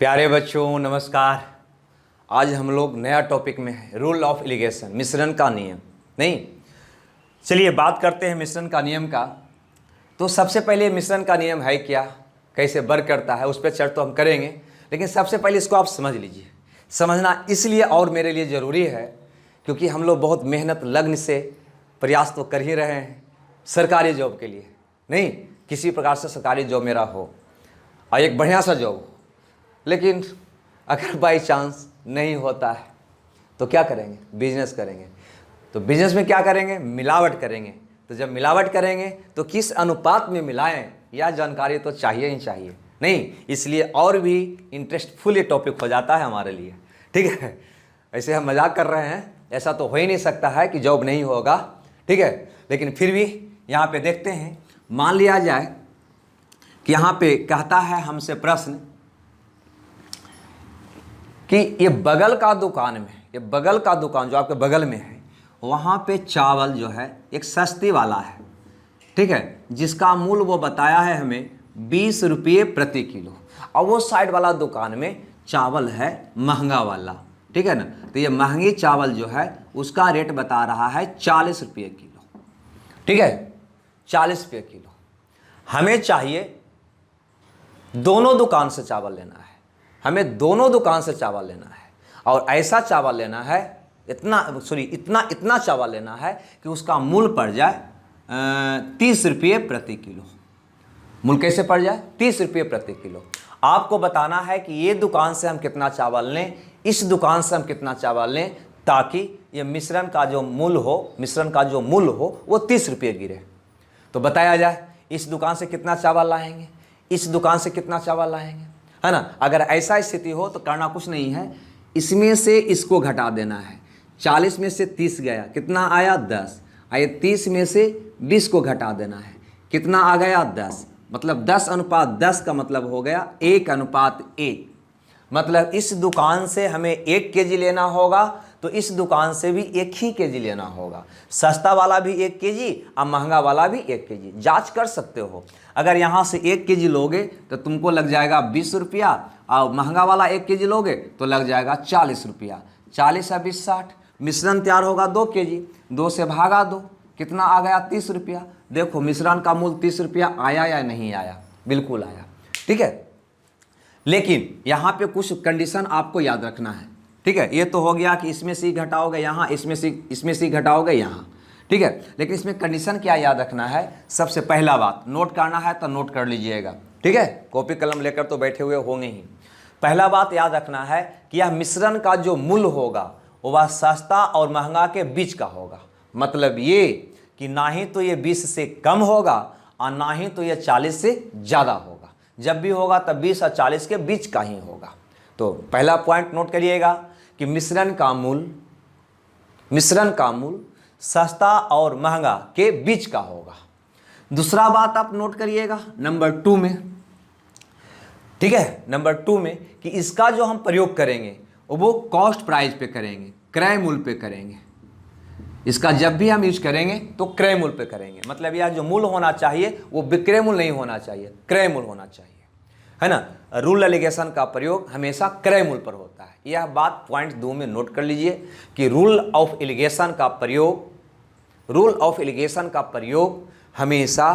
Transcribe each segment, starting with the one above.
प्यारे बच्चों नमस्कार। आज हम लोग नया टॉपिक में है, रूल ऑफ इलिगेशन, मिश्रण का नियम। नहीं, चलिए बात करते हैं मिश्रण का नियम का। तो सबसे पहले मिश्रण का नियम है क्या, कैसे वर्क करता है, उस पर चर्चा तो हम करेंगे, लेकिन सबसे पहले इसको आप समझ लीजिए। समझना इसलिए और मेरे लिए ज़रूरी है क्योंकि हम लोग बहुत मेहनत लगन से प्रयास तो कर ही रहे हैं सरकारी जॉब के लिए। नहीं, किसी प्रकार से सरकारी जॉब मेरा हो और एक बढ़िया सा जॉब हो, लेकिन अगर बाई चांस नहीं होता है तो क्या करेंगे? बिजनेस करेंगे। तो बिजनेस में क्या करेंगे? मिलावट करेंगे। तो जब मिलावट करेंगे तो किस अनुपात में मिलाएं, यह जानकारी तो चाहिए ही चाहिए। नहीं, इसलिए और भी इंटरेस्टफुल ये टॉपिक हो जाता है हमारे लिए। ठीक है, ऐसे हम मजाक कर रहे हैं, ऐसा तो हो ही नहीं सकता है कि जॉब नहीं होगा। ठीक है, लेकिन फिर भी यहाँ पे देखते हैं, मान लिया जाए कि यहाँ पे कहता है हमसे प्रश्न कि ये बगल का दुकान में, ये बगल का दुकान जो आपके बगल में है, वहाँ पे चावल जो है एक सस्ती वाला है, ठीक है, जिसका मूल्य वो बताया है हमें 20 रुपये प्रति किलो, और वो साइड वाला दुकान में चावल है महंगा वाला। ठीक है ना, तो ये महंगी चावल जो है उसका रेट बता रहा है 40 रुपये किलो। ठीक है, 40 रुपये किलो। हमें चाहिए दोनों दुकान से चावल लेना है, हमें दोनों दुकान से चावल लेना है, और ऐसा चावल लेना है, इतना चावल लेना है कि उसका मूल्य पड़ जाए 30 रुपये प्रति किलो। मूल्य कैसे पड़ जाए? 30 रुपये प्रति किलो। आपको बताना है कि ये दुकान से हम कितना चावल लें, इस दुकान से हम कितना चावल लें, ताकि ये मिश्रण का जो मूल्य हो वो 30 रुपये गिरे। तो बताया जाए इस दुकान से कितना चावल लाएंगे, इस दुकान से कितना चावल लाएंगे, है ना। अगर ऐसा स्थिति हो तो करना कुछ नहीं है, इसमें से इसको घटा देना है। 40 में से 30 गया, कितना आया? 10। आए 30 में से 20 को घटा देना है, कितना आ गया? 10। मतलब 10:10 का मतलब हो गया 1:1। मतलब इस दुकान से हमें 1 केजी लेना होगा तो इस दुकान से भी 1 ही केजी लेना होगा। सस्ता वाला भी 1 केजी और महंगा वाला भी 1 केजी। जांच कर सकते हो, अगर यहाँ से 1 केजी लोगे तो तुमको लग जाएगा 20 रुपया, और महंगा वाला 1 केजी लोगे तो लग जाएगा 40 रुपया। 40 और 20 60। मिश्रण तैयार होगा 2 केजी, 2 से भागा दो, कितना आ गया? 30 रुपया। देखो मिश्रण का मूल्य 30 रुपया आया या नहीं आया? बिल्कुल आया। ठीक है, लेकिन यहाँ पे कुछ कंडीशन आपको याद रखना है। ठीक है, ये तो हो गया कि इसमें से घटाओगे यहाँ, इसमें से घटाओगे यहाँ। ठीक है, लेकिन इसमें कंडीशन क्या याद रखना है? सबसे पहला बात नोट करना है तो नोट कर लीजिएगा। ठीक है, कॉपी कलम लेकर तो बैठे हुए होंगे ही। पहला बात याद रखना है कि यह मिश्रण का जो मूल्य होगा वह सस्ता और महंगा के बीच का होगा। मतलब ये कि ना ही तो ये 20 से कम होगा और ना ही तो ये 40 से ज़्यादा होगा। जब भी होगा तब 20 और 40 के बीच का ही होगा। तो पहला पॉइंट नोट करिएगा कि मिश्रण का मूल्य सस्ता और महंगा के बीच का होगा। दूसरा बात आप नोट करिएगा नंबर 2 में। ठीक है, नंबर 2 में कि इसका जो हम प्रयोग करेंगे वो कॉस्ट प्राइस पे करेंगे, क्रय मूल्य पे करेंगे। इसका जब भी हम यूज करेंगे तो क्रय मूल्य पे करेंगे। मतलब यह जो मूल्य होना चाहिए वो विक्रय मूल्य नहीं होना चाहिए, क्रय मूल्य होना चाहिए, है ना। रूल एलिगेशन का प्रयोग हमेशा क्रय मूल्य पर होता है। यह बात पॉइंट 2 में नोट कर लीजिए कि रूल ऑफ एलिगेशन का प्रयोग हमेशा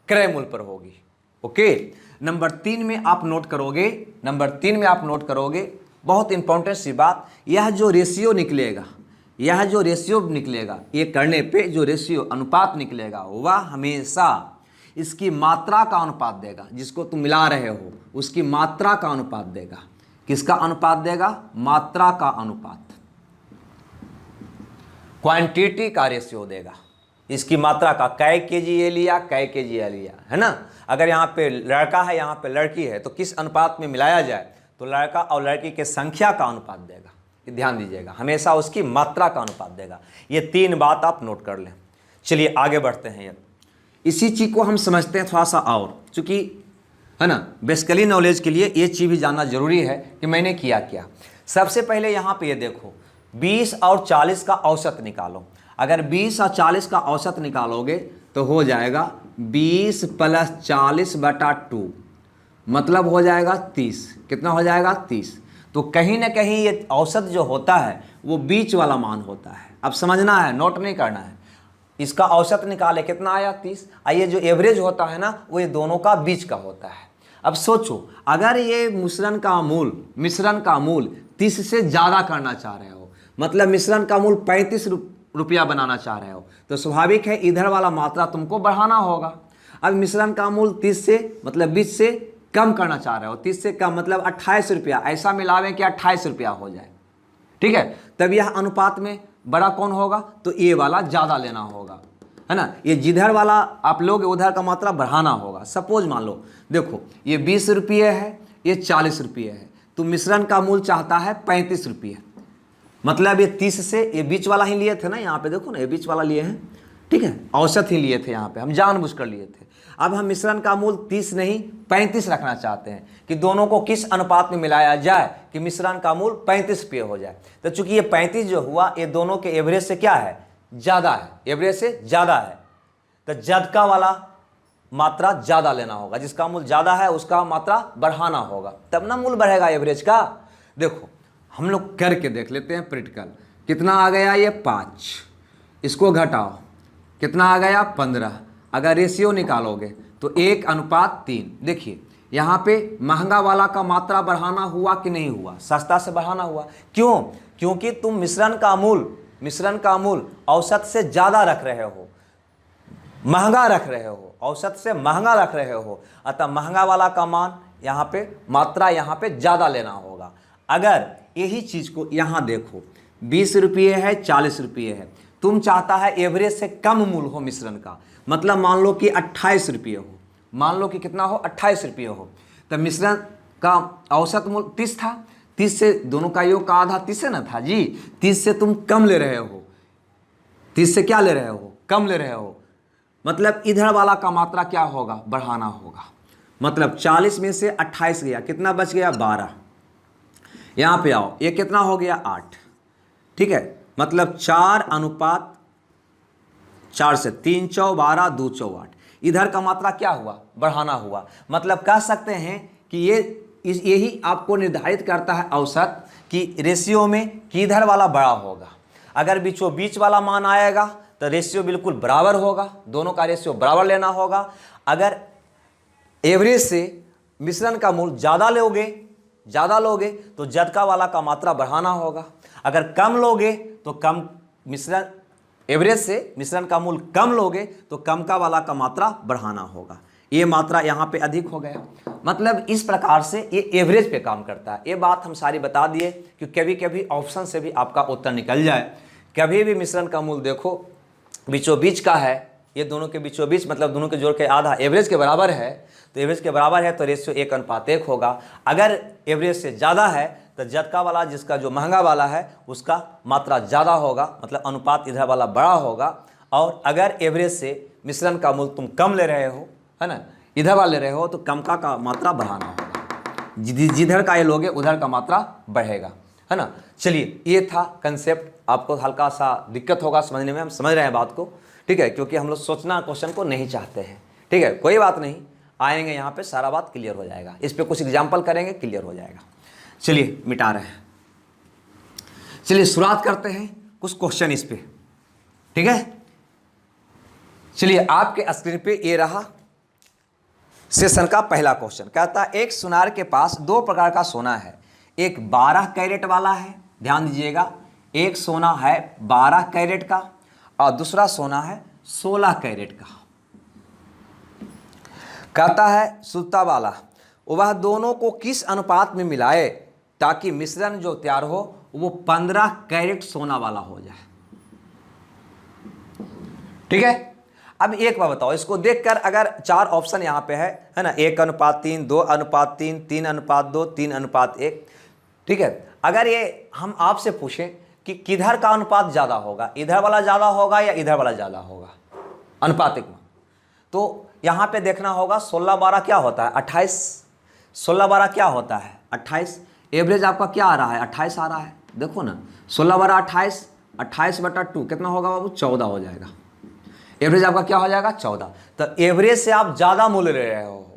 क्रय मूल्य पर होगी। ओके, नंबर 3 में आप नोट करोगे, बहुत इंपॉर्टेंट सी बात, यह जो रेशियो निकलेगा, ये करने पे जो रेशियो अनुपात निकलेगा वह हमेशा इसकी मात्रा का अनुपात देगा। जिसको तुम मिला रहे हो उसकी मात्रा का अनुपात देगा। किसका अनुपात देगा? मात्रा का अनुपात, क्वांटिटी का रेशियो देगा। इसकी मात्रा का कै केजी ये लिया, कै केजी ये लिया, है ना। अगर यहाँ पे लड़का है, यहाँ पे लड़की है, तो किस अनुपात में मिलाया जाए? तो लड़का और लड़की के संख्या का अनुपात देगा। ध्यान दीजिएगा, हमेशा उसकी मात्रा का अनुपात देगा। ये 3 बात आप नोट कर लें। चलिए आगे बढ़ते हैं। इसी चीज़ को हम समझते हैं थोड़ा सा और, चूँकि है ना बेसिकली नॉलेज के लिए ये चीज़ भी जानना जरूरी है कि मैंने किया क्या। सबसे पहले यहाँ पे ये देखो 20 और 40 का औसत निकालो। अगर 20 और 40 का औसत निकालोगे तो हो जाएगा 20 + 40/2 मतलब हो जाएगा 30। कितना हो जाएगा 30। तो कहीं ना कहीं ये औसत जो होता है वो बीच वाला मान होता है। अब समझना है, नोट नहीं करना है। इसका औसत निकाले, कितना आया 30। आइए जो एवरेज होता है ना वो ये दोनों का बीच का होता है। अब सोचो, अगर ये मिश्रण का मूल 30 से ज़्यादा करना चाह रहे हो, मतलब मिश्रण का मूल 35 रुपया बनाना चाह रहे हो, तो स्वाभाविक है इधर वाला मात्रा तुमको बढ़ाना होगा। अब मिश्रण का मूल 30 से मतलब 20 से कम करना चाह रहे हो, 30 से कम मतलब 28 रुपया, ऐसा मिलावें कि 28 रुपया हो जाए। ठीक है, तब यह अनुपात में बड़ा कौन होगा, तो ये वाला ज़्यादा लेना होगा, है ना। ये जिधर वाला आप लोग उधर का मात्रा बढ़ाना होगा। सपोज मान लो, देखो ये 20 रुपये है, ये 40 रुपये है, तो मिश्रण का मूल चाहता है 35 रुपये। मतलब ये 30 से, ये बीच वाला ही लिए थे ना, यहाँ पे देखो ना, ये बीच वाला लिए हैं, ठीक है, औसत ही लिए थे यहाँ पे, हम जानबूझकर लिए थे। अब हम मिश्रण का मूल 30 नहीं 35 रखना चाहते हैं कि दोनों को किस अनुपात में मिलाया जाए कि मिश्रण का मूल 35 रुपये हो जाए। तो चूंकि ये 35 जो हुआ ये दोनों के एवरेज से क्या है, ज़्यादा है, एवरेज से ज़्यादा है, तो जदका वाला मात्रा ज़्यादा लेना होगा। जिसका मूल ज़्यादा है उसका मात्रा बढ़ाना होगा, तब ना मूल बढ़ेगा एवरेज का। देखो हम लोग करके देख लेते हैं प्रैक्टिकल। कितना आ गया ये 5, इसको घटाओ, कितना आ गया 15। अगर रेशियो निकालोगे तो 1:3। देखिए यहाँ पे महंगा वाला का मात्रा बढ़ाना हुआ कि नहीं हुआ, सस्ता से बढ़ाना हुआ। क्यों, क्योंकि तुम मिश्रण का मूल औसत से ज़्यादा रख रहे हो, महंगा रख रहे हो, औसत से महंगा रख रहे हो, अतः महंगा वाला का मान यहाँ पे मात्रा यहाँ पे ज़्यादा लेना होगा। अगर यही चीज़ को यहाँ देखो, 20 रुपये है, 40 रुपये है, तुम चाहता है एवरेज से कम मूल हो मिश्रण का, मतलब मान लो कि 28 रुपये हो, मान लो कि कितना हो 28 रुपये हो, तब मिश्रण का औसत मूल 30 था, 30 से दोनों का योग का आधा 30 से ना था जी, 30 से तुम कम ले रहे हो, 30 से क्या ले रहे हो, कम ले रहे हो, मतलब इधर वाला का मात्रा क्या होगा, बढ़ाना होगा। मतलब 40 में से 28 गया, कितना बच गया 12। यहाँ पे आओ, ये कितना हो गया 8, ठीक है, मतलब 4:4 से 3 चौ 12 2 चौ 8, इधर का मात्रा क्या हुआ, बढ़ाना हुआ। मतलब कह सकते हैं कि यही आपको निर्धारित करता है औसत कि रेशियो में किधर वाला बड़ा होगा। अगर बीचों बीच वाला मान आएगा तो रेशियो बिल्कुल बराबर होगा, दोनों का रेशियो बराबर लेना होगा। अगर एवरेज से मिश्रण का मूल ज़्यादा लोगे तो जदका वाला का मात्रा बढ़ाना होगा। अगर कम लोगे तो कम, मिश्रण एवरेज से मिश्रण का मूल कम लोगे तो कम का वाला का मात्रा बढ़ाना होगा। ये मात्रा यहाँ पे अधिक हो गया। मतलब इस प्रकार से ये एवरेज पे काम करता है। ये बात हम सारी बता दिए कि कभी कभी ऑप्शन से भी आपका उत्तर निकल जाए। कभी भी मिश्रण का मूल देखो बीचों बीच का है, ये दोनों के बीचों बीच मतलब दोनों के जोड़ के आधा एवरेज के बराबर है, तो एवरेज के बराबर है तो रेशियो 1:1 होगा। अगर एवरेज से ज़्यादा है तो जदका वाला, जिसका जो महंगा वाला है उसका मात्रा ज़्यादा होगा, मतलब अनुपात इधर वाला बड़ा होगा। और अगर एवरेज से मिश्रण का मूल तुम कम ले रहे हो, है ना, इधर वाला ले रहे हो, तो कम का मात्रा बढ़ाना होगा। जिधर का ये लोगे उधर का मात्रा बढ़ेगा, है ना। चलिए ये था कंसेप्ट। आपको हल्का सा दिक्कत होगा समझने में, हम समझ रहे हैं बात को, ठीक है, क्योंकि हम लोग सोचना क्वेश्चन को नहीं चाहते हैं, ठीक है। कोई बात नहीं, आएंगे यहाँ पे सारा बात क्लियर हो जाएगा। इस पे कुछ एग्जाम्पल करेंगे, क्लियर हो जाएगा। चलिए मिटा रहे हैं, चलिए शुरुआत करते हैं कुछ क्वेश्चन इस पे, ठीक है। चलिए आपके स्क्रीन पे ये रहा सेशन का पहला क्वेश्चन। कहता है एक सुनार के पास 2 प्रकार का सोना है, एक 12 कैरेट वाला है, ध्यान दीजिएगा, एक सोना है 12 कैरेट का और दूसरा सोना है 16 कैरेट का। कहता है सुल्ता वाला वह दोनों को किस अनुपात में मिलाए ताकि मिश्रण जो तैयार हो वो 15 कैरेट सोना वाला हो जाए, ठीक है। अब एक बार बताओ, इसको देखकर अगर 4 ऑप्शन यहाँ पे है ना, 1:3, 2:3, 3:2, 3:1, ठीक है। अगर ये हम आपसे पूछें कि किधर का अनुपात ज़्यादा होगा, इधर वाला ज़्यादा होगा या इधर वाला ज़्यादा होगा अनुपातिक में, तो यहाँ पे देखना होगा 16-12 क्या होता है 28, 16-12 क्या होता है 28। एवरेज आपका क्या आ रहा है 28 आ रहा है, देखो ना 16-12 28, 28/2 कितना होगा बाबू 14 हो जाएगा। एवरेज आपका क्या हो जाएगा 14। तो एवरेज से आप ज़्यादा मूल्य ले रहे हो,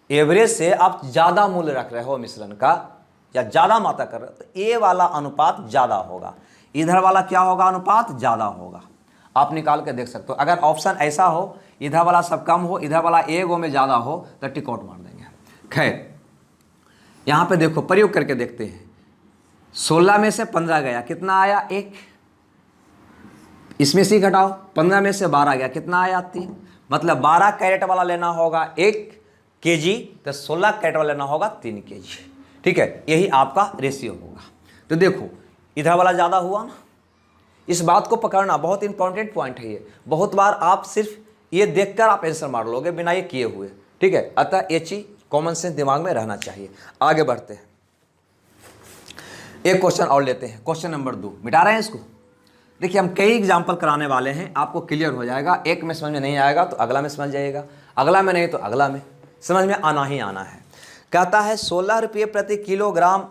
एवरेज से आप ज़्यादा मूल्य रख रहे हो मिश्रण का या ज़्यादा मात्रा कर रहे हो तो ए वाला अनुपात ज़्यादा होगा, इधर वाला क्या होगा, अनुपात ज़्यादा होगा। आप निकाल के देख सकते हो। अगर ऑप्शन ऐसा हो इधर वाला सब कम हो, इधर वाला ए गो में ज़्यादा हो तो टिक आउट मार देंगे। खैर यहाँ पे देखो प्रयोग करके देखते हैं। 16 में से 15 गया, कितना आया, 1। इसमें से घटाओ, 15 में से 12 गया, कितना आया, 3। मतलब 12 कैरेट वाला लेना होगा 1 kg, तो 16 कैरेट वाला लेना होगा 3 kg। ठीक है, यही आपका रेशियो होगा। तो देखो इधर वाला ज़्यादा हुआ ना, इस बात को पकड़ना बहुत इंपॉर्टेंट पॉइंट है ये। बहुत बार आप सिर्फ ये देखकर आप आंसर मार लोगे बिना ये किए हुए। ठीक है, अतः ये चीज़ कॉमन सेंस दिमाग में रहना चाहिए। आगे बढ़ते हैं, एक क्वेश्चन और लेते हैं। क्वेश्चन नंबर 2 मिटा रहे हैं इसको। देखिए हम कई एग्जाम्पल कराने वाले हैं, आपको क्लियर हो जाएगा। एक में समझ में नहीं आएगा तो अगला में समझ जाइएगा, अगला में नहीं तो अगला में समझ में आना ही आना है। कहता है 16 रुपये प्रति किलोग्राम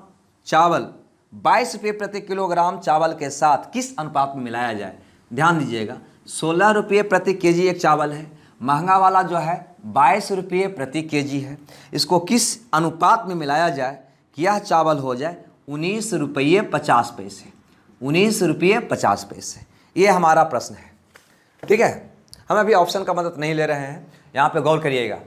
चावल 22 रुपये प्रति किलोग्राम चावल के साथ किस अनुपात में मिलाया जाए। ध्यान दीजिएगा, 16 रुपये प्रति केजी एक चावल है, महंगा वाला जो है 22 रुपये प्रति केजी है। इसको किस अनुपात में मिलाया जाए कि यह चावल हो जाए 19 रुपये 50 पैसे। 19 रुपये 50 पैसे, ये हमारा प्रश्न है। ठीक है, हम अभी ऑप्शन का मदद नहीं ले रहे हैं, यहाँ पे गौर करिएगा।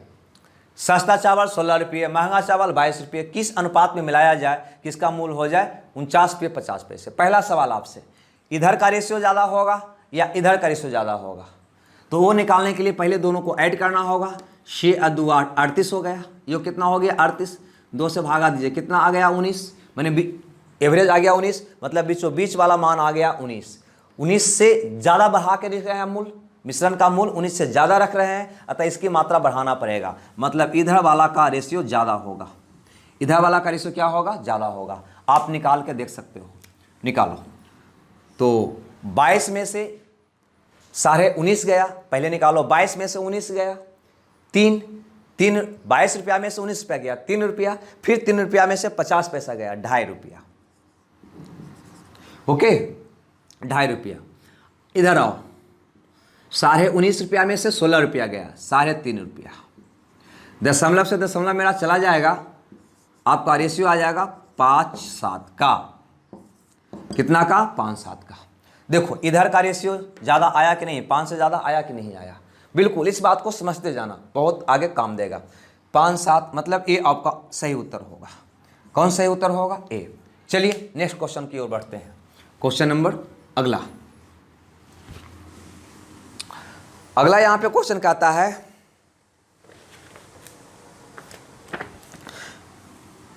सस्ता चावल 16 रुपये, महंगा चावल 22 रुपये, किस अनुपात में मिलाया जाए कि इसका मूल्य हो जाए 49 रुपये 50 पैसे। पहला सवाल आपसे, इधर का रेशियो ज़्यादा होगा या इधर का रेशियो ज़्यादा होगा, तो वो निकालने के लिए पहले दोनों को ऐड करना होगा। 6 और 2 8 38 हो गया, ये कितना हो गया 38, 2 से भागा दीजिए, कितना आ गया 19, मैंने एवरेज आ गया 19, मतलब बीचों बीच वाला मान आ गया 19। 19 से ज़्यादा बढ़ा के रख रहे हैं मूल, मिश्रण का मूल 19 से ज़्यादा रख रहे हैं, अतः इसकी मात्रा बढ़ाना पड़ेगा। मतलब इधर वाला का रेशियो ज़्यादा होगा, इधर वाला का रेशियो क्या होगा, ज़्यादा होगा। आप निकाल के देख सकते हो, निकालो। तो 22 में से 19.5 गया, पहले निकालो। 22 में से 19 गया, 3 22 रुपया में से 19 रुपया गया 3 रुपया, फिर 3 रुपया में से 50 पैसा गया 2.5 रुपया। ओके, 2.5 रुपया। इधर आओ, 19.5 रुपया में से 16 रुपया गया 3.5 रुपया। दशमलव से दशमलव मेरा चला जाएगा, आपका रेशियो आ जाएगा 5-7 का। कितना का, 5-7 का। देखो इधर का रेशियो ज़्यादा आया कि नहीं, 5 से ज़्यादा आया कि नहीं आया। बिल्कुल इस बात को समझते जाना, बहुत आगे काम देगा। 5-7 मतलब ए आपका सही उत्तर होगा। कौन सही उत्तर होगा, ए। चलिए नेक्स्ट क्वेश्चन की ओर बढ़ते हैं। क्वेश्चन नंबर अगला यहाँ पे क्वेश्चन कहता है,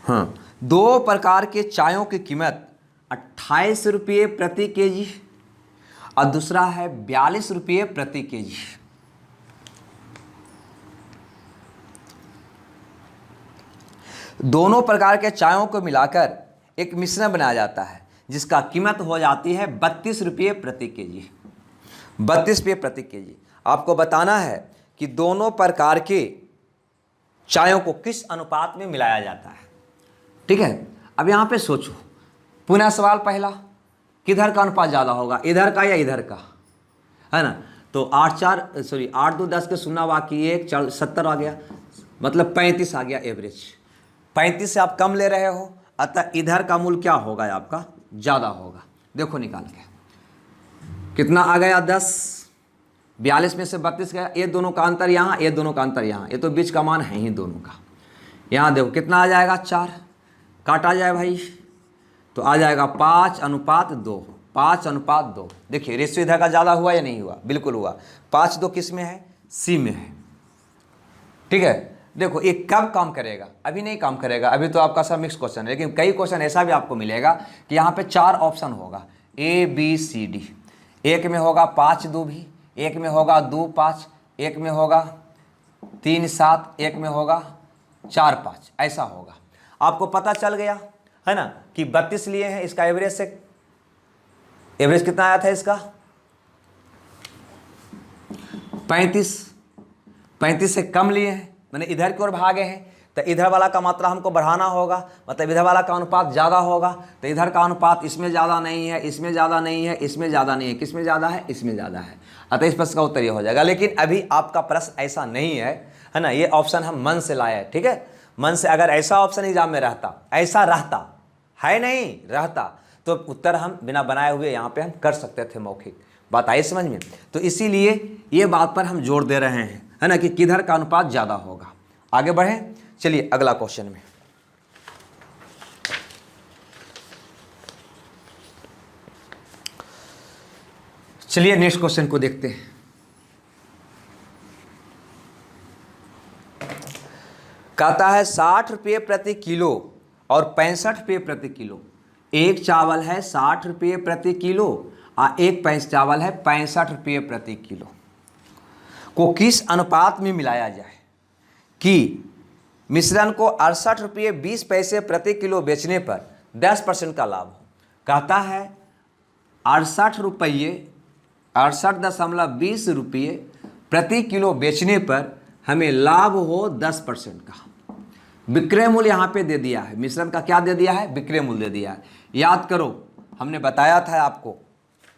हाँ, 2 प्रकार के चायों की कीमत 28 रुपये प्रति केजी और दूसरा है 42 रुपये प्रति केजी। दोनों प्रकार के चायों को मिलाकर एक मिश्रण बनाया जाता है जिसका कीमत हो जाती है 32 रुपये प्रति केजी। 32 रुपये प्रति केजी। आपको बताना है कि दोनों प्रकार के चायों को किस अनुपात में मिलाया जाता है। ठीक है, अब यहाँ पे सोचो, पुनः सवाल पहला, किधर का अनुपात ज़्यादा होगा, इधर का या इधर का, है ना। तो 8 2 10 के 0 बाकी 1 4 70 आ गया, मतलब 35 आ गया एवरेज। 35 से आप कम ले रहे हो, अतः इधर का मूल्य क्या होगा, आपका ज़्यादा होगा। देखो निकाल के, कितना आ गया 10, 42 में से 32 गया, ये दोनों का अंतर यहाँ, ये दोनों का अंतर यहाँ, ये तो बीच का मान है ही दोनों का। यहाँ देखो कितना आ जाएगा 4, काटा जाए भाई तो आ जाएगा 5:2, 5:2। देखिए रेशियो इधर का ज़्यादा हुआ या नहीं हुआ, बिल्कुल हुआ। 5:2 किस में है, सी में है। ठीक है, देखो ये कब काम करेगा, अभी नहीं काम करेगा, अभी तो आपका सब मिक्स क्वेश्चन है। लेकिन कई क्वेश्चन ऐसा भी आपको मिलेगा कि यहाँ पे 4 ऑप्शन होगा, A B C D। एक में होगा 5:2 भी, एक में होगा 2:5, एक में होगा 3:7, एक में होगा 4:5, ऐसा होगा। आपको पता चल गया है ना कि 32 लिए हैं, इसका एवरेज कितना आया था इसका, 35 से कम लिए हैं, मैंने इधर की ओर भागे हैं, तो इधर वाला का मात्रा हमको बढ़ाना होगा, मतलब इधर वाला का अनुपात ज़्यादा होगा। तो इधर का अनुपात इसमें ज़्यादा नहीं है, इसमें ज़्यादा नहीं है, इसमें ज़्यादा नहीं है, किसमें ज़्यादा है, इसमें ज़्यादा है। अतः इस प्रश्न का उत्तर ये हो जाएगा। लेकिन अभी आपका प्रश्न ऐसा नहीं है है ना, ये ऑप्शन हम मन से लाए हैं, ठीक है। मन से अगर ऐसा ऑप्शन एग्जाम में रहता, ऐसा रहता, है नहीं रहता, तो उत्तर हम बिना बनाए हुए यहाँ पे हम कर सकते थे मौखिक। बात आई समझ में? तो इसीलिए ये बात पर हम जोर दे रहे हैं, है ना, कि किधर का अनुपात ज़्यादा होगा। आगे बढ़ें, चलिए अगला क्वेश्चन में। चलिए नेक्स्ट क्वेश्चन को देखते हैं। कहता है 60 रुपये प्रति किलो और 65 रुपये प्रति किलो। एक चावल है 60 रुपये प्रति किलो और एक चावल है 65 रुपये प्रति किलो को किस अनुपात में मिलाया जाए कि मिश्रण को 68 रुपये 20 पैसे प्रति किलो बेचने पर 10% का लाभ हो। कहता है 68.20 रुपये प्रति किलो बेचने पर हमें लाभ हो 10% का। विक्रय मूल्य यहाँ पे दे दिया है, मिश्रण का क्या दे दिया है, विक्रय मूल्य दे दिया है। याद करो, हमने बताया था आपको,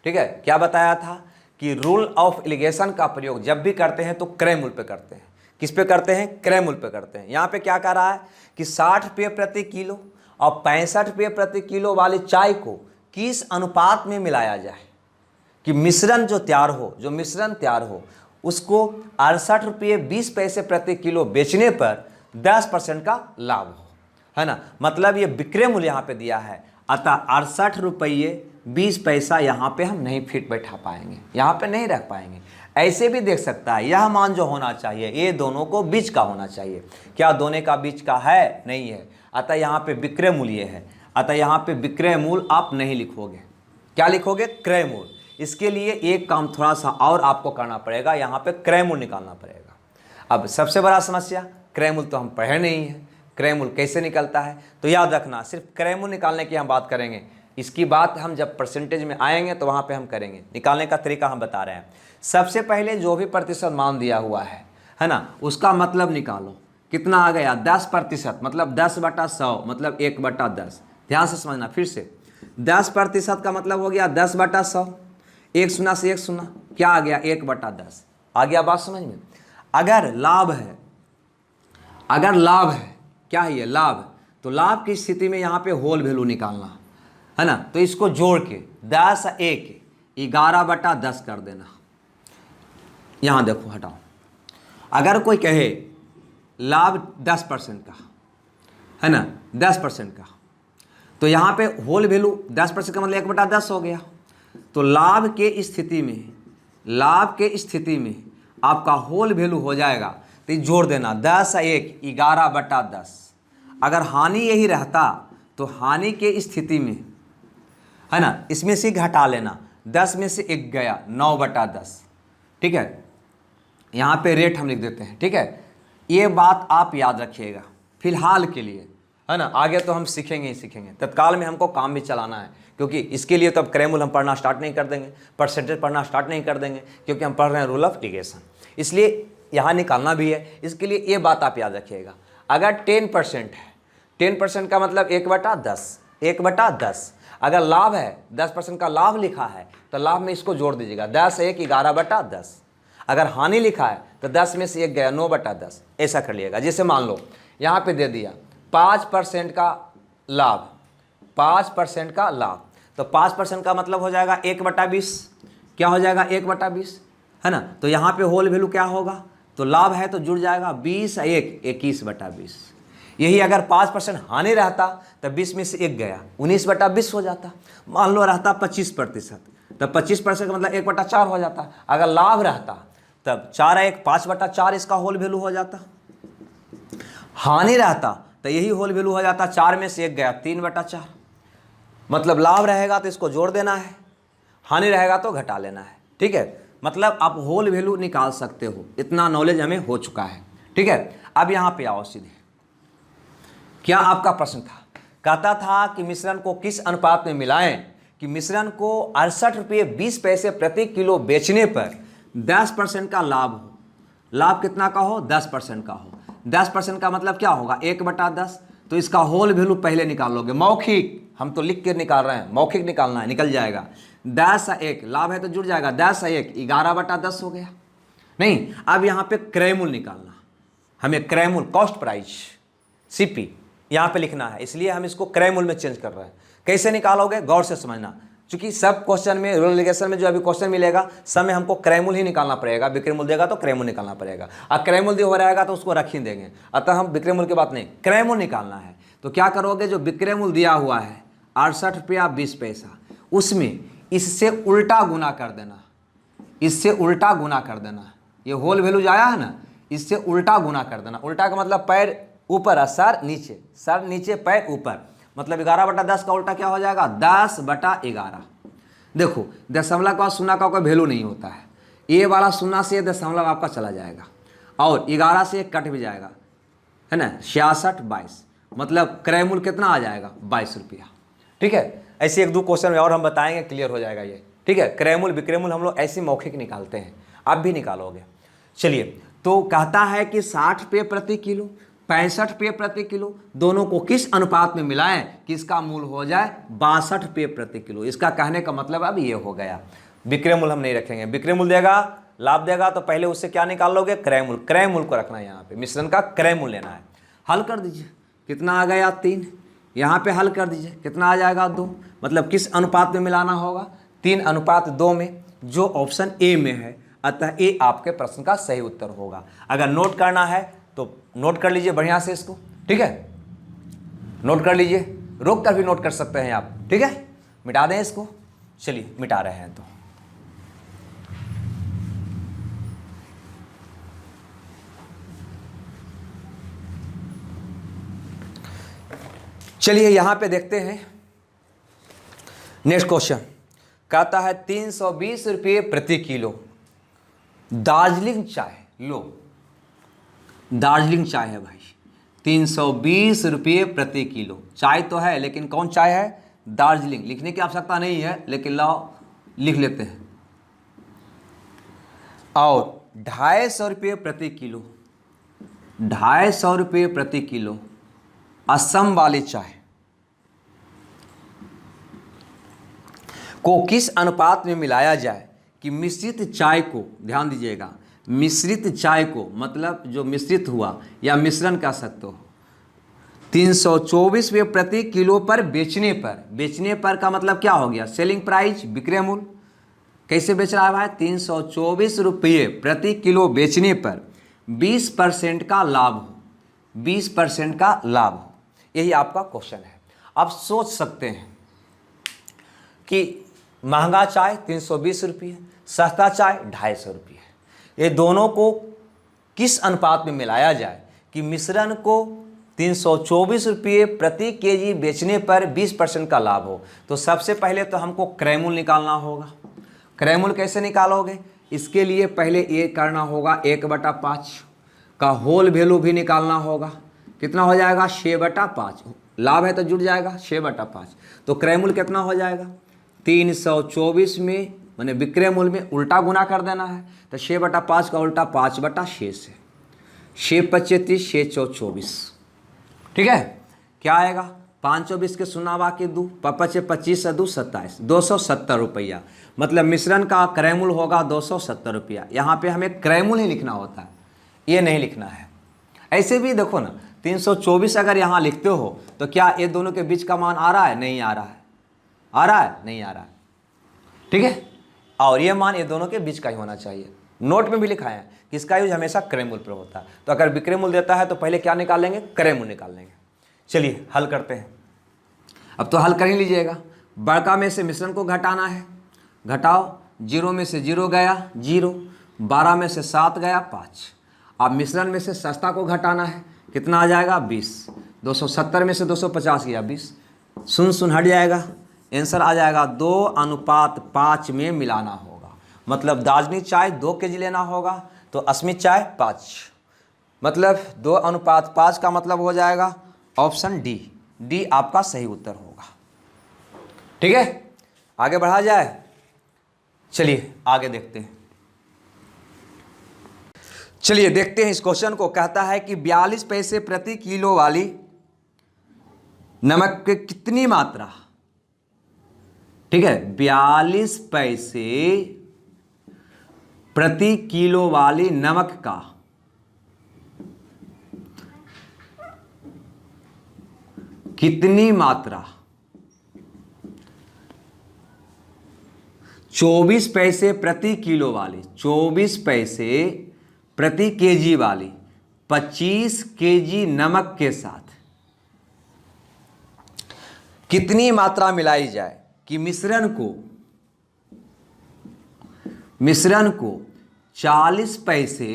ठीक है, क्या बताया था कि रूल ऑफ एलिगेशन का प्रयोग जब भी करते हैं तो क्रय मूल्य पे करते हैं। किस पे करते हैं? क्रय मूल्य पे करते हैं। यहाँ पे क्या कह रहा है कि 60 रुपये प्रति किलो और 65 रुपये प्रति किलो वाली चाय को किस अनुपात में मिलाया जाए कि मिश्रण जो मिश्रण तैयार हो उसको 68 रुपये 20 पैसे प्रति किलो बेचने पर 10% का लाभ हो, है ना। मतलब ये विक्रय मूल्य यहाँ पे दिया है, अतः 68 रुपये 20 पैसा यहाँ पे हम नहीं फिट बैठा पाएंगे, यहाँ पे नहीं रख पाएंगे। ऐसे भी देख सकता है, यह मान जो होना चाहिए ये दोनों को बीच का होना चाहिए। क्या दोनों का बीच का है? नहीं है, अतः यहाँ पे विक्रय मूल्य है, अतः यहाँ पे विक्रय मूल्य आप नहीं लिखोगे। क्या लिखोगे? क्रय मूल्य। इसके लिए एक काम थोड़ा सा और आपको करना पड़ेगा, यहाँ पे क्रय मूल्य निकालना पड़ेगा। अब सबसे बड़ा समस्या, क्रय मूल्य तो हम पढ़े नहीं है, क्रय मूल्य कैसे निकलता है? तो याद रखना, सिर्फ क्रय मूल्य निकालने की हम बात करेंगे, इसकी बात हम जब परसेंटेज में आएंगे तो वहाँ पे हम करेंगे। निकालने का तरीका हम बता रहे हैं। सबसे पहले जो भी प्रतिशत मान दिया हुआ है ना, उसका मतलब निकालो। कितना आ गया? 10%, मतलब 10/100, मतलब 1/10। ध्यान से समझना, फिर से 10% का मतलब हो गया 10/100, 1 शून्य से 1 शून्य, क्या आ गया? 1/10। आ गया बात समझ में? अगर लाभ है, क्या है ये? लाभ। तो लाभ की स्थिति में यहाँ पे होल वैल्यू निकालना है ना, तो इसको जोड़ के 10 1 11/10 कर देना। यहाँ देखो, हटाओ। अगर कोई कहे लाभ 10% का है ना, 10% का, तो यहाँ पे होल वैल्यू 10% का मतलब 1/10 हो गया। तो लाभ के स्थिति में आपका होल वैल्यू हो जाएगा, तो जोड़ देना 10 1 11/10। अगर हानि यही रहता तो हानि के स्थिति में, है ना, इसमें से घटा लेना, 10 में से 1 गया, 9/10। ठीक है, यहाँ पे रेट हम लिख देते हैं। ठीक है, ये बात आप याद रखिएगा फिलहाल के लिए, है ना। आगे तो हम सीखेंगे ही सीखेंगे, तत्काल में हमको काम भी चलाना है, क्योंकि इसके लिए तो अब क्रय मूल्य हम पढ़ना स्टार्ट नहीं कर देंगे, परसेंटेज पढ़ना स्टार्ट नहीं कर देंगे, क्योंकि हम पढ़ रहे हैं रूल ऑफ एलिगेशन। इसलिए यहाँ निकालना भी है, इसके लिए ये बात आप याद रखिएगा। अगर 10% है, 10% का मतलब 1/10, 1/10। अगर लाभ है, 10% का लाभ लिखा है, तो लाभ में इसको जोड़ दीजिएगा, 10 1 11/10। अगर हानि लिखा है तो 10 में से 1 गया, 9/10। ऐसा कर लिएगा। जैसे मान लो यहाँ पे दे दिया 5% का लाभ, 5% का लाभ, तो 5% का मतलब हो जाएगा 1/20। क्या हो जाएगा? 1/20, है ना। तो यहाँ पे होल वैल्यू क्या होगा? तो लाभ है तो जुड़ जाएगा 20 1 21/20। यही अगर 5% हानि रहता तो 20 में से 1 गया, 19/20 हो जाता। मान लो रहता 25%, तब 25% का मतलब 1/4 हो जाता। अगर लाभ रहता तब 4 1 5/4 इसका होल वैल्यू हो जाता। हानि रहता तो यही होल वैल्यू हो जाता, 4 में से 1 गया, 3/4। मतलब लाभ रहेगा तो इसको जोड़ देना है, हानि रहेगा तो घटा लेना है। ठीक है, मतलब आप होल वैल्यू निकाल सकते हो, इतना नॉलेज हमें हो चुका है। ठीक है, अब यहाँ पे आओ सीधे। क्या आपका प्रश्न था? कहता था कि मिश्रण को किस अनुपात में मिलाएं कि मिश्रण को 68 रुपये 20 पैसे प्रति किलो बेचने पर 10% का लाभ हो। लाभ कितना का हो? 10% का हो। 10% का मतलब क्या होगा? 1/10। तो इसका होल वैल्यू पहले निकालोगे, मौखिक, हम तो लिख के निकाल रहे हैं, मौखिक निकालना है, निकल जाएगा। 10 1 लाभ है तो जुड़ जाएगा, 10 1 11/10 हो गया। नहीं, अब यहाँ पे क्रय मूल्य निकालना। हमें क्रय मूल्य कॉस्ट प्राइस सीपी यहाँ पे लिखना है, इसलिए हम इसको क्रय मूल्य में चेंज कर रहे हैं। कैसे निकालोगे, गौर से समझना, क्योंकि सब क्वेश्चन में रूरल इरिगेशन में जो अभी क्वेश्चन मिलेगा सब में हमको क्रय मूल्य ही निकालना पड़ेगा। विक्रय मूल्य देगा तो क्रय मूल्य निकालना पड़ेगा, और क्रय मूल्य हो रहेगा तो उसको रख ही देंगे। अतः हम विक्रय मूल्य की बात नहीं, क्रय मूल्य निकालना है। तो क्या करोगे, जो विक्रय मूल्य दिया हुआ है 68 रुपया 20 पैसा, उसमें इससे उल्टा गुना कर देना, इससे उल्टा गुना कर देना। ये होल वैल्यू जो आया है ना, इससे उल्टा गुना कर देना। उल्टा का मतलब पैर ऊपर और सर नीचे पैर ऊपर, मतलब 11/10 का उल्टा क्या हो जाएगा, 10/11। देखो दशमलव का शून्य का कोई वैल्यू नहीं होता है, ये वाला शून्य से दशमलव आपका चला जाएगा, और 11 से एक कट भी जाएगा, है ना, 66/22, मतलब क्रय मूल्य कितना आ जाएगा, 22 रुपया। ठीक है, ऐसे एक दो क्वेश्चन और हम बताएंगे, क्लियर हो जाएगा ये। ठीक है, क्रय मूल्य विक्रय मूल्य हम लोग ऐसे मौखिक निकालते हैं, आप भी निकालोगे। चलिए, तो कहता है कि 60 रुपये प्रति किलो 65 रुपये प्रति किलो, दोनों को किस अनुपात में मिलाएं कि इसका मूल्य हो जाए 62 रुपये प्रति किलो। इसका कहने का मतलब अब ये हो गया, विक्रय मूल्य हम नहीं रखेंगे। विक्रय मूल्य देगा, लाभ देगा, तो पहले उससे क्या निकाल लोगे, क्रय मूल्य। क्रय मूल्य को रखना है यहाँ पे, मिश्रण का क्रय मूल्य लेना है। हल कर दीजिए, कितना आ गया 3, यहाँ पे हल कर दीजिए, कितना आ जाएगा 2, मतलब किस अनुपात में मिलाना होगा, 3:2 में, जो ऑप्शन ए में है। अतः ए आपके प्रश्न का सही उत्तर होगा। अगर नोट करना है तो नोट कर लीजिए बढ़िया से इसको। ठीक है, नोट कर लीजिए, रोक कर भी नोट कर सकते हैं आप। ठीक है, मिटा दें इसको। चलिए मिटा रहे हैं तो चलिए यहां पे देखते हैं नेक्स्ट क्वेश्चन। कहता है 320 रुपये प्रति किलो दार्जिलिंग चाय, लो दार्जिलिंग चाय है भाई, 320 रुपये प्रति किलो। चाय तो है लेकिन कौन चाय है, दार्जिलिंग। लिखने की आवश्यकता नहीं है, लेकिन लाओ लिख लेते हैं। और 250 रुपये प्रति किलो, 250 रुपये प्रति किलो असम वाली चाय को किस अनुपात में मिलाया जाए कि मिश्रित चाय को, ध्यान दीजिएगा, मिश्रित चाय को मतलब जो मिश्रित हुआ या मिश्रण कह सकते हो, 324 रुपये प्रति किलो पर बेचने पर का मतलब क्या हो गया, सेलिंग प्राइस, विक्रय मूल्य। कैसे बेच रहा है भाई, 324 रुपये प्रति किलो बेचने पर 20% का लाभ हो, 20% का लाभ हो। यही आपका क्वेश्चन है। आप सोच सकते हैं कि महंगा चाय 320 रुपये, सस्ता चाय 250 रुपये, ये दोनों को किस अनुपात में मिलाया जाए कि मिश्रण को 324 रुपये प्रति केजी बेचने पर 20% का लाभ हो। तो सबसे पहले तो हमको क्रय मूल्य निकालना होगा। क्रय मूल्य कैसे निकालोगे, इसके लिए पहले ये करना होगा 1/5 का होल वैल्यू भी निकालना होगा। कितना हो जाएगा, 6/5, लाभ है तो जुड़ जाएगा 6/5। तो क्रय मूल्य कितना हो जाएगा, 324 में मैंने विक्रय मूल्य में उल्टा गुना कर देना है, तो 6/5 का उल्टा 5/6 से, 6×25 6×24। ठीक है, क्या आएगा, 524 के 0 बाकी 2, 25 से 2 27, 270 रुपया, मतलब मिश्रण का क्रय मूल्य होगा 270 रुपया। यहाँ पे हमें क्रय मूल्य ही लिखना होता है, ये नहीं लिखना है। ऐसे भी देखो ना, 324 अगर यहाँ लिखते हो तो क्या ये दोनों के बीच का मान आ रहा है, नहीं आ रहा है, आ रहा है, नहीं आ रहा है। ठीक है, और ये मान ये दोनों के बीच का ही होना चाहिए। नोट में भी लिखा है कि इसका यूज हमेशा क्रय मूल्य पर होता है। तो अगर विक्रय मूल्य देता है तो पहले क्या निकालेंगे, क्रय मूल्य निकाल लेंगे। चलिए हल करते हैं। अब तो हल कर ही लीजिएगा। बड़का में से मिश्रण को घटाना है, घटाओ, 0 में से 0 गया 0, 12 में से 7 गया 5। अब मिश्रण में से सस्ता को घटाना है, कितना आ जाएगा 20, 270 में से 250 गया 20, 0 हट जाएगा, आंसर आ जाएगा 2:5 में मिलाना होगा। मतलब दार्जिलिंग चाय 2 केजी लेना होगा, तो अस्मित चाय 5, मतलब 2:5 का मतलब हो जाएगा ऑप्शन डी आपका सही उत्तर होगा। ठीक है, आगे बढ़ा जाए। चलिए आगे देखते हैं। चलिए देखते हैं इस क्वेश्चन को। कहता है कि 42 पैसे प्रति किलो वाली नमक की कितनी मात्रा, ठीक है, 42 पैसे प्रति किलो वाली नमक का कितनी मात्रा 24 पैसे प्रति किलो वाली, 24 पैसे प्रति केजी वाली 25 केजी नमक के साथ कितनी मात्रा मिलाई जाए कि मिश्रण को 40 पैसे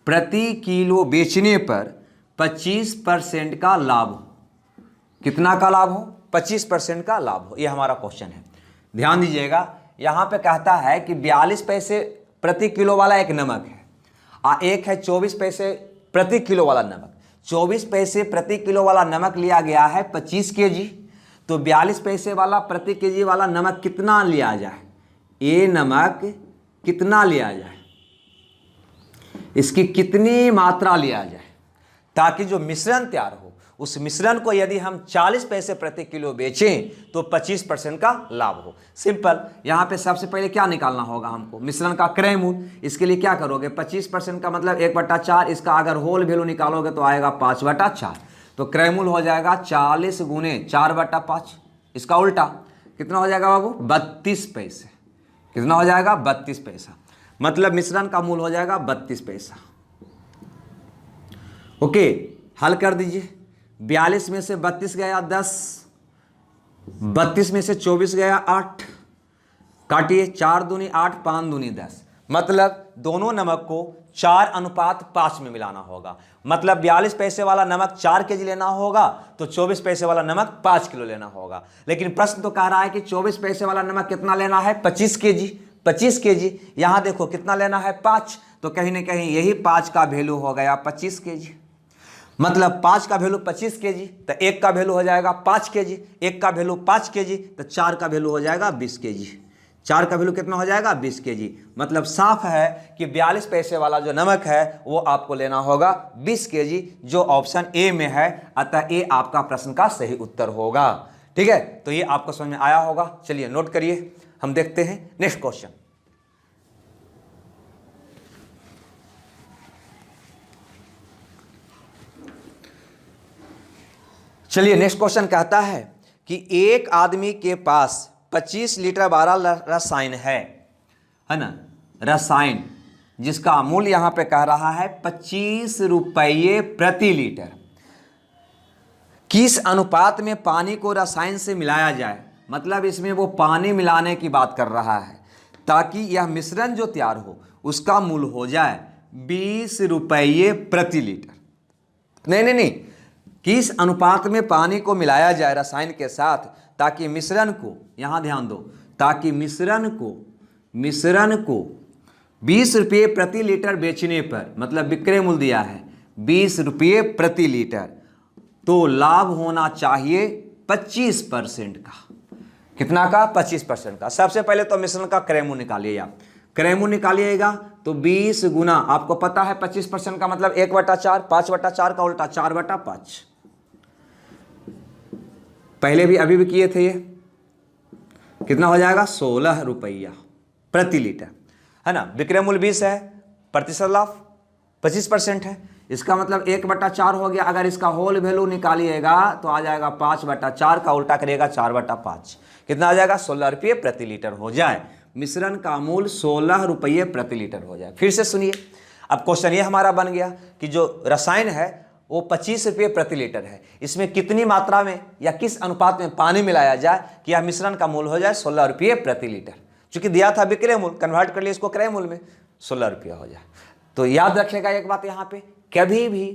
प्रति किलो बेचने पर 25% का लाभ हो। कितना का लाभ हो? 25% का लाभ हो। यह हमारा क्वेश्चन है, ध्यान दीजिएगा। यहाँ पे कहता है कि 42 पैसे प्रति किलो वाला एक नमक है और एक है 24 पैसे प्रति किलो वाला नमक। 24 पैसे प्रति किलो वाला नमक लिया गया है 25 केजी, तो 42 पैसे वाला प्रति केजी वाला नमक कितना लिया जाए? ये नमक कितना लिया जाए, इसकी कितनी मात्रा लिया जाए ताकि जो मिश्रण तैयार हो उस मिश्रण को यदि हम 40 पैसे प्रति किलो बेचें तो 25% का लाभ हो। सिंपल। यहाँ पे सबसे पहले क्या निकालना होगा हमको? मिश्रण का क्रय मूल्य। इसके लिए क्या करोगे? 25% का मतलब 1/4। इसका अगर होल वैल्यू निकालोगे तो आएगा 5/4। तो क्रय मूल्य हो जाएगा 40 गुने 4/5। इसका उल्टा कितना हो जाएगा बाबू? 32 पैसे। कितना हो जाएगा? 32 पैसा। मतलब मिश्रण का मूल्य हो जाएगा 32 पैसा। ओके, हल कर दीजिए। 42 में से 32 गया 10, 32 में से 24 गया 8, काटिए। 4 दूनी 8, 5 दूनी 10। मतलब दोनों नमक को 4:5 में मिलाना होगा। मतलब 42 पैसे वाला नमक 4 केजी लेना होगा तो 24 पैसे वाला नमक 5 किलो लेना होगा। लेकिन प्रश्न तो कह रहा है कि 24 पैसे वाला नमक कितना लेना है? 25 केजी। 25 केजी। यहाँ देखो कितना लेना है? 5। तो कहीं ना कहीं यही 5 का वैल्यू हो गया 25 केजी। मतलब 5 का वैल्यू 25 केजी, तो 1 का वैल्यू हो जाएगा 5 केजी। 1 का वैल्यू 5 केजी, तो 4 का वैल्यू हो जाएगा 20 केजी। 4 का वैल्यू कितना हो जाएगा? 20 केजी। मतलब साफ है कि 42 पैसे वाला जो नमक है वो आपको लेना होगा 20 केजी, जो ऑप्शन ए में है। अतः ए आपका प्रश्न का सही उत्तर होगा। ठीक है, तो ये आपको समझ में आया होगा। चलिए नोट करिए, हम देखते हैं नेक्स्ट क्वेश्चन। चलिए नेक्स्ट क्वेश्चन कहता है कि एक आदमी के पास 25 लीटर 12 रसायन है ना, रसायन जिसका मूल्य यहां पे कह रहा है 25 रुपये प्रति लीटर। किस अनुपात में पानी को रसायन से मिलाया जाए? मतलब इसमें वो पानी मिलाने की बात कर रहा है ताकि यह मिश्रण जो तैयार हो उसका मूल्य हो जाए 20 रुपये प्रति लीटर। नहीं, किस अनुपात में पानी को मिलाया जाए रसायन के साथ ताकि मिश्रण को, यहां ध्यान दो, ताकि मिश्रण को 20 रुपये प्रति लीटर बेचने पर, मतलब विक्रय मूल्य दिया है 20 रुपये प्रति लीटर, तो लाभ होना चाहिए 25% का। कितना का? 25% का। सबसे पहले तो मिश्रण का क्रय मूल्य निकालिए आप। क्रय मूल्य निकालिएगा तो 20 गुना, आपको पता है 25% का मतलब 1/4, 5/4 का उल्टा 4/5। पहले भी अभी भी किए थे ये। कितना हो जाएगा? 16 रुपया प्रति लीटर, है ना। विक्रय मूल्य 20 है, प्रतिशत लाभ 25% है। इसका मतलब 1/4 हो गया। अगर इसका होल वैल्यू निकालिएगा तो आ जाएगा 5/4 का उल्टा करिएगा 4/5। कितना आ जाएगा? 16 रुपये प्रति लीटर हो जाए। मिश्रण का मूल्य 16 रुपये प्रति लीटर हो जाए। फिर से सुनिए, अब क्वेश्चन ये हमारा बन गया कि जो रसायन है वो 25 रुपये प्रति लीटर है। इसमें कितनी मात्रा में या किस अनुपात में पानी मिलाया जाए कि यह मिश्रण का मूल्य हो जाए 16 रुपये प्रति लीटर। चूंकि दिया था विक्रय मूल्य, कन्वर्ट कर लिए इसको क्रय मूल्य में, 16 रुपया हो जाए। तो याद रखिएगा एक बात, यहाँ पे कभी भी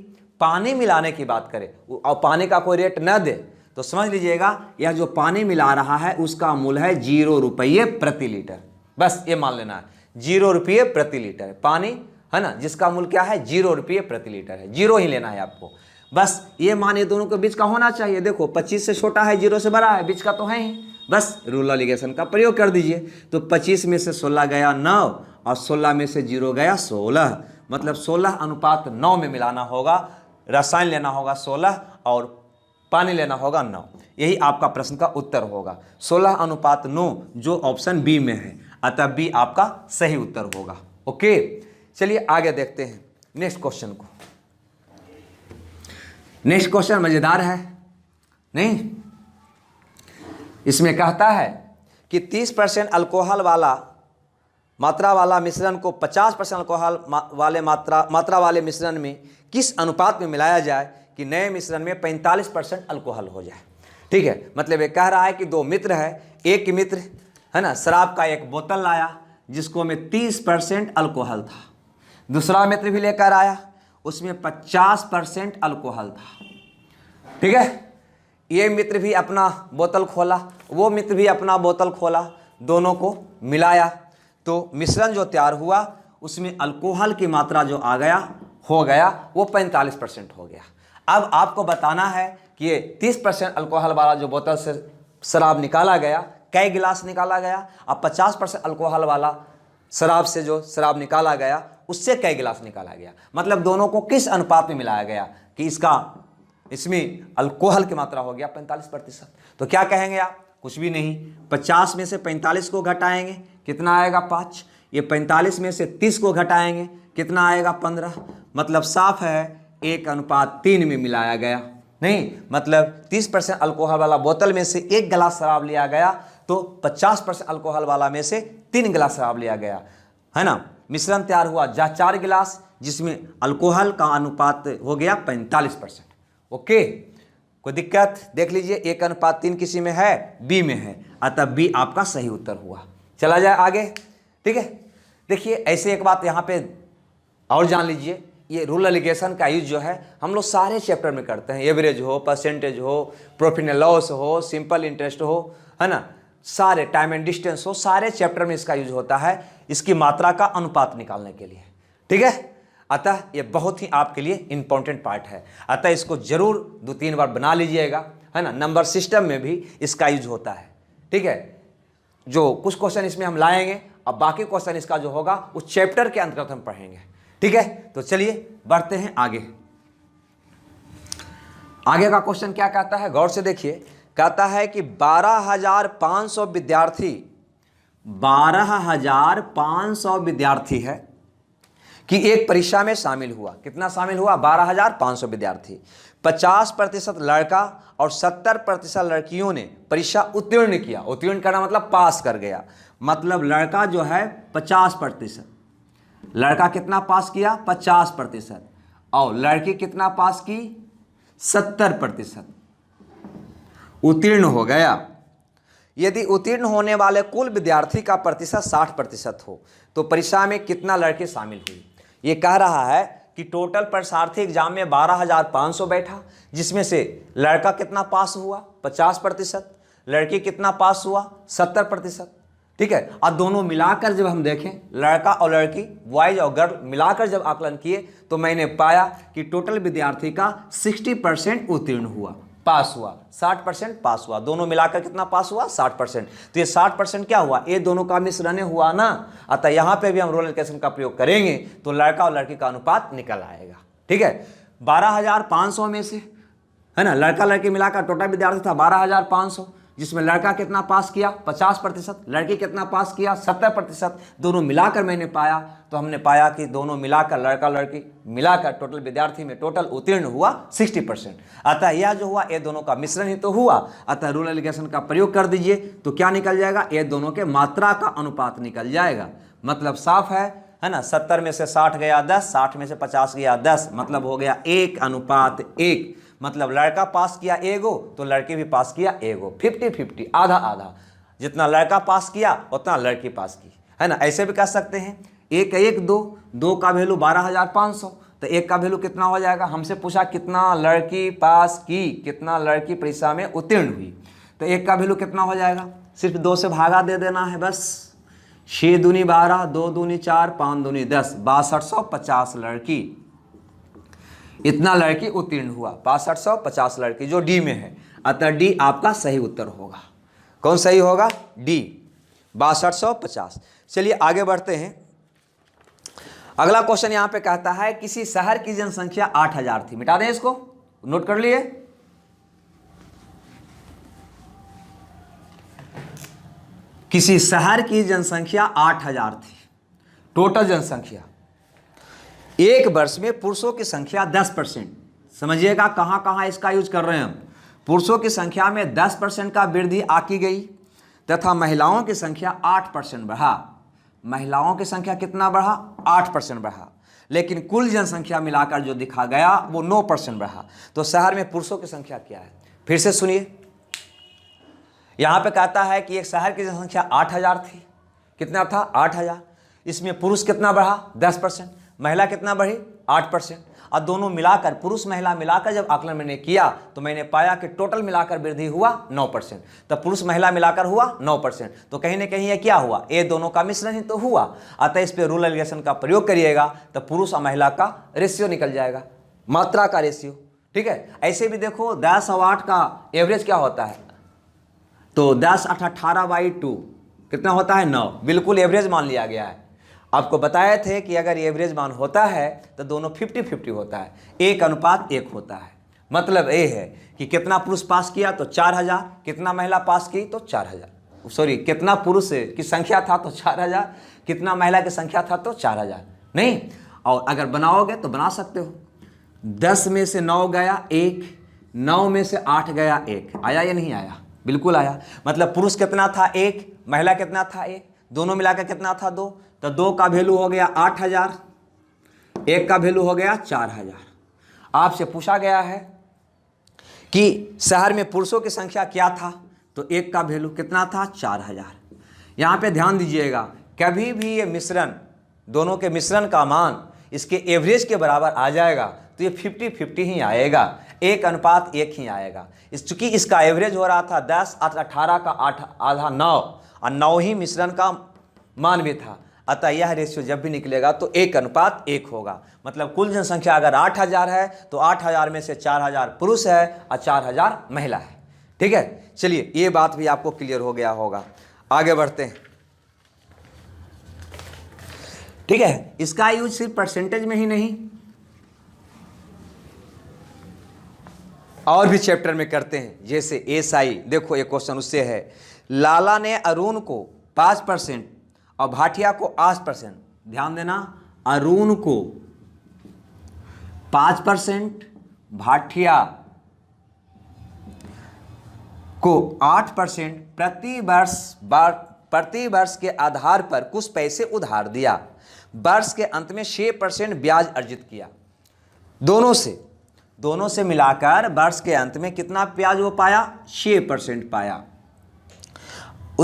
पानी मिलाने की बात करें और पानी का कोई रेट न दे तो समझ लीजिएगा यह जो पानी मिला रहा है उसका मूल्य है 0 रुपये प्रति लीटर। बस ये मान लेना है 0 रुपये प्रति लीटर पानी, है ना, जिसका मूल्य क्या है? 0 रुपये प्रति लीटर है। 0 ही लेना है आपको। बस ये मानिए दोनों के बीच का होना चाहिए। देखो 25 से छोटा है, 0 से बड़ा है, बीच का तो है ही। बस रूल लिगेशन का प्रयोग कर दीजिए। तो 25 में से 16 गया 9 और 16 में से 0 गया 16। मतलब 16:9 में मिलाना होगा। रसायन लेना होगा 16 और पानी लेना होगा 9। यही आपका प्रश्न का उत्तर होगा 16:9, जो ऑप्शन बी में है। अतः बी आपका सही उत्तर होगा। ओके, चलिए आगे देखते हैं नेक्स्ट क्वेश्चन को। नेक्स्ट क्वेश्चन मजेदार है, नहीं, इसमें कहता है कि 30% अल्कोहल वाला मात्रा वाला मिश्रण को 50% अल्कोहल वाले मात्रा वाले मिश्रण में किस अनुपात में मिलाया जाए कि नए मिश्रण में 45% अल्कोहल हो जाए। ठीक है, मतलब ये कह रहा है कि दो मित्र है, एक मित्र है ना शराब का एक बोतल लाया जिसको में 30% अल्कोहल था, दूसरा मित्र भी लेकर आया उसमें 50% अल्कोहल था। ठीक है, ये मित्र भी अपना बोतल खोला, वो मित्र भी अपना बोतल खोला, दोनों को मिलाया तो मिश्रण जो तैयार हुआ उसमें अल्कोहल की मात्रा जो हो गया वो 45% हो गया। अब आपको बताना है कि ये 30% अल्कोहल वाला जो बोतल से शराब निकाला गया कई गिलास निकाला गया, अब 50% अल्कोहल वाला शराब से जो शराब निकाला गया उससे कई गिलास निकाला गया, मतलब दोनों को किस अनुपात में मिलाया गया कि इसमें अल्कोहल की मात्रा हो गया 45%। तो क्या कहेंगे आप, कुछ भी नहीं, 50 में से 45 को घटाएंगे कितना आएगा 5, ये 45 में से 30 को घटाएंगे कितना आएगा 15, मतलब साफ है 1:3 में मिलाया गया। नहीं, मतलब 30% अल्कोहल वाला बोतल में से 1 गिलास शराब लिया गया तो 50% अल्कोहल वाला में से 3 गिलास शराब लिया गया, है ना। मिश्रण तैयार हुआ 4 गिलास जिसमें अल्कोहल का अनुपात हो गया 45%। ओके, कोई दिक्कत, देख लीजिए 1:3 किसी में है, बी में है, अतः बी आपका सही उत्तर हुआ। चला जाए आगे। ठीक है, देखिए ऐसे एक बात यहाँ पे और जान लीजिए, ये रूल एलिगेशन का यूज जो है हम लोग सारे चैप्टर में करते हैं, एवरेज हो, परसेंटेज हो, प्रॉफिट एंड लॉस हो, सिंपल इंटरेस्ट हो, है ना, सारे टाइम एंड डिस्टेंस हो, सारे चैप्टर में इसका यूज होता है इसकी मात्रा का अनुपात निकालने के लिए। ठीक है, अतः ये बहुत ही आपके लिए इंपॉर्टेंट पार्ट है, अतः इसको जरूर 2-3 बार बना लीजिएगा, है ना। नंबर सिस्टम में भी इसका यूज होता है। ठीक है, जो कुछ क्वेश्चन इसमें हम लाएंगे, अब बाकी क्वेश्चन इसका जो होगा उस चैप्टर के अंतर्गत हम पढ़ेंगे। ठीक है, तो चलिए बढ़ते हैं आगे। आगे का क्वेश्चन क्या कहता है, गौर से देखिए, कहता है कि 12,500 विद्यार्थी है कि एक परीक्षा में शामिल हुआ। कितना शामिल हुआ, 12,500 विद्यार्थी। 50% लड़का और 70% लड़कियों ने परीक्षा उत्तीर्ण किया। उत्तीर्ण करना मतलब पास कर गया, मतलब लड़का जो है 50%, लड़का कितना पास किया 50%, और लड़की कितना पास की 70%, उत्तीर्ण हो गया। यदि उत्तीर्ण होने वाले कुल विद्यार्थी का प्रतिशत 60% हो तो परीक्षा में कितना लड़के शामिल हुए। ये कह रहा है कि टोटल परीक्षार्थी एग्जाम में 12,500 बैठा, जिसमें से लड़का कितना पास हुआ 50%, लड़की कितना पास हुआ 70%। ठीक है, और दोनों मिलाकर जब हम देखें, लड़का और लड़की, बॉयज और गर्ल मिलाकर जब आकलन किए तो मैंने पाया कि टोटल विद्यार्थी का 60% उत्तीर्ण हुआ, पास हुआ, 60% पास हुआ, दोनों मिलाकर कितना पास हुआ 60%। तो ये 60% क्या हुआ, ये दोनों का मिश्रण हुआ ना, अतः यहाँ पे भी हम रूल एलिगेशन का प्रयोग करेंगे तो लड़का और लड़की का अनुपात निकल आएगा। ठीक है, 12,500 में से, है ना, लड़का लड़की मिलाकर टोटल विद्यार्थी था 12,500, जिसमें लड़का कितना पास किया 50%, लड़की कितना पास किया 70%, दोनों मिलाकर मैंने पाया, तो हमने पाया कि दोनों मिलाकर लड़का लड़की मिलाकर टोटल विद्यार्थी में टोटल उत्तीर्ण हुआ 60%। अतः यह जो हुआ ये दोनों का मिश्रण ही तो हुआ, अतः रूल एलिगेशन का प्रयोग कर दीजिए तो क्या निकल जाएगा, ये दोनों के मात्रा का अनुपात निकल जाएगा। मतलब साफ है ना, 70 में से 60 गया 10, 60 में से 50 गया 10, मतलब हो गया 1:1, मतलब लड़का पास किया एगो तो लड़की भी पास किया एगो, 50-50, आधा आधा, जितना लड़का पास किया उतना लड़की पास की, है ना। ऐसे भी कह सकते हैं 1:1:2 का वैल्यू 12,500, तो 1 का वैल्यू कितना हो जाएगा, हमसे पूछा कितना लड़की पास की, कितना लड़की परीक्षा में उत्तीर्ण हुई, तो 1 का वैल्यू कितना हो जाएगा, सिर्फ 2 से भागा दे देना है बस, 6 दूनी 12, 2 दूनी 4, 5 दूनी 10, 6250 लड़की, इतना लड़की उत्तीर्ण हुआ, 6250 लड़की, जो डी में है, अतः डी आपका सही उत्तर होगा। कौन सही होगा, डी 6250। चलिए आगे बढ़ते हैं। अगला क्वेश्चन यहां पे कहता है किसी शहर की जनसंख्या 8,000 थी, मिटा दें इसको, नोट कर लिए। किसी शहर की जनसंख्या 8,000 थी, टोटल जनसंख्या, एक वर्ष में पुरुषों की संख्या 10%। समझिएगा कहां कहां इसका यूज कर रहे हैं हम, पुरुषों की संख्या में 10% का वृद्धि आकी गई तथा महिलाओं की संख्या 8% बढ़ा। महिलाओं की संख्या कितना बढ़ा? 8% बढ़ा। लेकिन कुल जनसंख्या मिलाकर जो दिखा गया वो 9% बढ़ा। तो शहर में पुरुषों की संख्या क्या है? फिर से सुनिए, यहां पे कहता है कि एक शहर की जनसंख्या 8000 थी। कितना था? 8000। इसमें पुरुष कितना बढ़ा? 10%। महिला कितना बढ़ी? 8%। और दोनों मिलाकर, पुरुष महिला मिलाकर जब आकलन मैंने किया तो मैंने पाया कि टोटल मिलाकर वृद्धि हुआ 9%। तो पुरुष महिला मिलाकर हुआ 9%। तो कहीं ना कहीं ये क्या हुआ? ये दोनों का मिश्रण ही तो हुआ। अतः इस पे रूल एलिगेशन का प्रयोग करिएगा तो पुरुष और महिला का रेशियो निकल जाएगा, मात्रा का रेशियो। ठीक है। ऐसे भी देखो 10 और 8 का एवरेज क्या होता है? तो 10 8 18/2 कितना होता है? 9। बिल्कुल एवरेज मान लिया गया है। आपको बताए थे कि अगर एवरेज मान होता है तो दोनों 50-50 होता है, 1:1 होता है। मतलब ये है कि कितना पुरुष पास किया तो 4000, कितना महिला पास की तो 4000, सॉरी कितना पुरुष की संख्या था तो 4000, कितना महिला की संख्या था तो 4000 नहीं। और अगर बनाओगे तो बना सकते हो, 10 में से 9 गया 1, 9 में से 8 गया 1। आया या नहीं आया? बिल्कुल आया। मतलब पुरुष कितना था? 1, महिला कितना था? 1, दोनों मिलाकर कितना था? 2। तो 2 का वैल्यू हो गया 8000, 1 का वैल्यू हो गया 4000। आपसे पूछा गया है कि शहर में पुरुषों की संख्या क्या था? तो 1 का वैल्यू कितना था? 4000। यहाँ पे ध्यान दीजिएगा, कभी भी ये मिश्रण, दोनों के मिश्रण का मान इसके एवरेज के बराबर आ जाएगा तो ये 50-50 ही आएगा, 1:1 ही आएगा। चूंकि इसका एवरेज हो रहा था 10 8 18 का 8 आधा 9 और 9 ही मिश्रण का मान भी था। अतः यह रेशियो जब भी निकलेगा तो 1:1 होगा। मतलब कुल जनसंख्या अगर 8000 है तो 8000 में से 4000 पुरुष है और 4000 महिला है। ठीक है। चलिए, ये बात भी आपको क्लियर हो गया होगा। आगे बढ़ते हैं। ठीक है। इसका यूज सिर्फ परसेंटेज में ही नहीं, और भी चैप्टर में करते हैं। जैसे एसआई, देखो एक क्वेश्चन उससे है, लाला ने अरुण को 5% और भाटिया को 8%। ध्यान देना, अरुण को 5%, भाटिया को 8% प्रति वर्ष के आधार पर कुछ पैसे उधार दिया। वर्ष के अंत में 6% ब्याज अर्जित किया। दोनों से मिलाकर वर्ष के अंत में कितना ब्याज वो पाया? 6% पाया।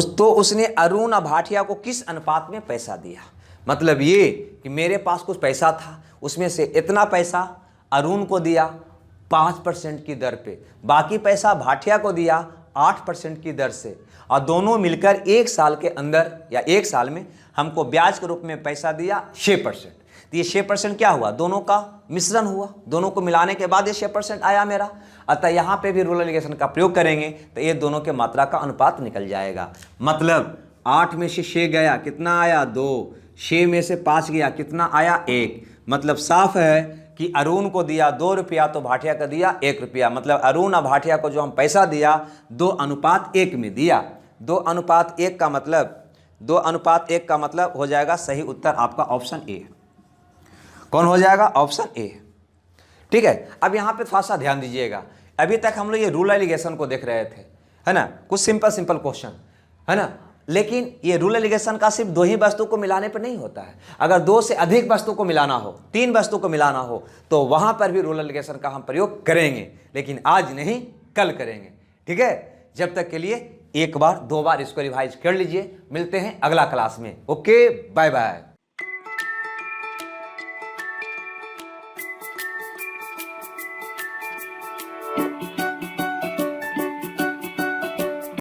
तो उसने अरुण और भाटिया को किस अनुपात में पैसा दिया? मतलब ये कि मेरे पास कुछ पैसा था, उसमें से इतना पैसा अरुण को दिया 5% की दर पे, बाकी पैसा भाटिया को दिया 8% की दर से, और दोनों मिलकर 1 साल के अंदर या 1 साल में हमको ब्याज के रूप में पैसा दिया 6%। तो ये 6% क्या हुआ? दोनों का मिश्रण हुआ, दोनों को मिलाने के बाद ये 6% आया मेरा। अतः यहाँ पे भी रूल एलिगेशन का प्रयोग करेंगे तो ये दोनों के मात्रा का अनुपात निकल जाएगा। मतलब 8 में से 6 गया, कितना आया? 2। 6 में से 5 गया, कितना आया? 1। मतलब साफ है कि अरुण को दिया 2 रुपया तो भाटिया को दिया 1 रुपया। मतलब अरुण और भाटिया को जो हम पैसा दिया 2:1 में दिया। 2:1 का मतलब हो जाएगा, सही उत्तर आपका ऑप्शन ए। कौन हो जाएगा? Option A. ठीक है। अब यहाँ पे थोड़ा सा ध्यान दीजिएगा, अभी तक हम लोग ये रूल एलिगेशन को देख रहे थे, है ना, कुछ सिंपल क्वेश्चन, है ना। लेकिन ये रूल एलिगेशन का सिर्फ 2 ही वस्तु को मिलाने पर नहीं होता है। अगर 2 से अधिक वस्तु को मिलाना हो, 3 वस्तु को मिलाना हो, तो वहां पर भी रूल एलिगेशन का हम प्रयोग करेंगे, लेकिन आज नहीं, कल करेंगे। ठीक है। जब तक के लिए 1 बार 2 बार इसको रिवाइज कर लीजिए। मिलते हैं अगला क्लास में। Okay, bye bye.